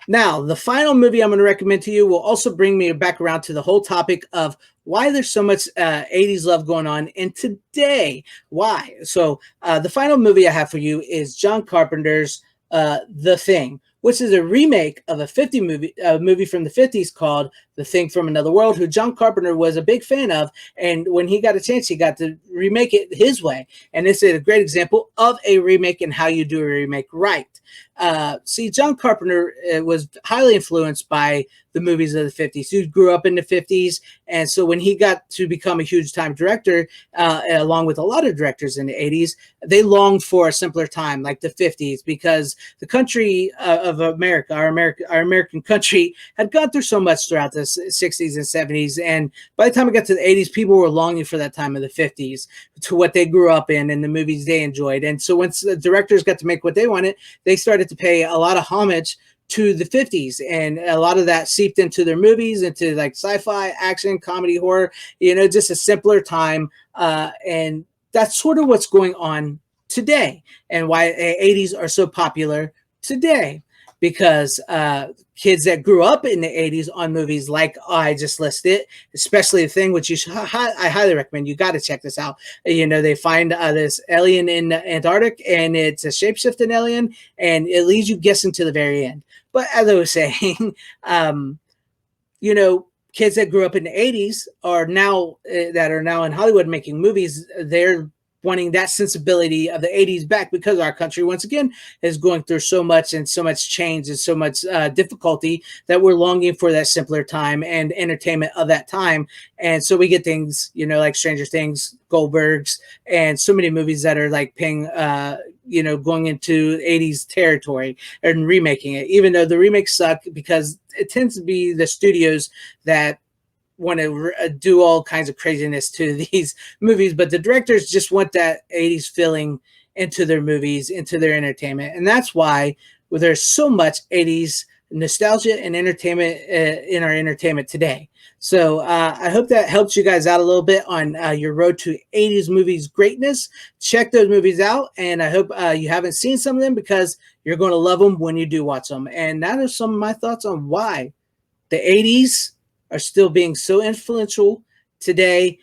Now, the final movie I'm going to recommend to you will also bring me back around to the whole topic of why there's so much 80s love going on in today. Why? So, the final movie I have for you is John Carpenter's The Thing, which is a remake of a movie from the 50s called The Thing from Another World, who John Carpenter was a big fan of. And when he got a chance, he got to remake it his way. And this is a great example of a remake and how you do a remake right. See, John Carpenter was highly influenced by the movies of the 50s. He grew up in the 50s. And so when he got to become a huge time director, along with a lot of directors in the 80s, they longed for a simpler time like the 50s, because the country of America, our American country, had gone through so much throughout the 60s and 70s. And by the time it got to the 80s, people were longing for that time of the 50s, to what they grew up in and the movies they enjoyed. And so once the directors got to make what they wanted, they started to pay a lot of homage to the 50s, and a lot of that seeped into their movies, into like sci-fi, action, comedy, horror, just a simpler time. And that's sort of what's going on today, and why 80s are so popular today, because kids that grew up in the 80s on movies like I just listed, especially The Thing, which I highly recommend. You got to check this out. They find this alien in Antarctic, and it's a shape-shifting alien, and it leaves you guessing to the very end. But as I was saying, kids that grew up in the 80s are now in Hollywood making movies. They're wanting that sensibility of the 80s back, because our country once again is going through so much change and so much difficulty, that we're longing for that simpler time and entertainment of that time. And so we get things like Stranger Things, Goldbergs, and so many movies that are like paying going into 80s territory and remaking it, even though the remakes suck, because it tends to be the studios that want to do all kinds of craziness to these movies, but the directors just want that 80s feeling into their movies, into their entertainment. And that's why there's so much 80s nostalgia and entertainment in our entertainment today. So I hope that helps you guys out a little bit on your road to 80s movies greatness. Check those movies out, and I hope you haven't seen some of them, because you're going to love them when you do watch them. And that is some of my thoughts on why the 80s are still being so influential today,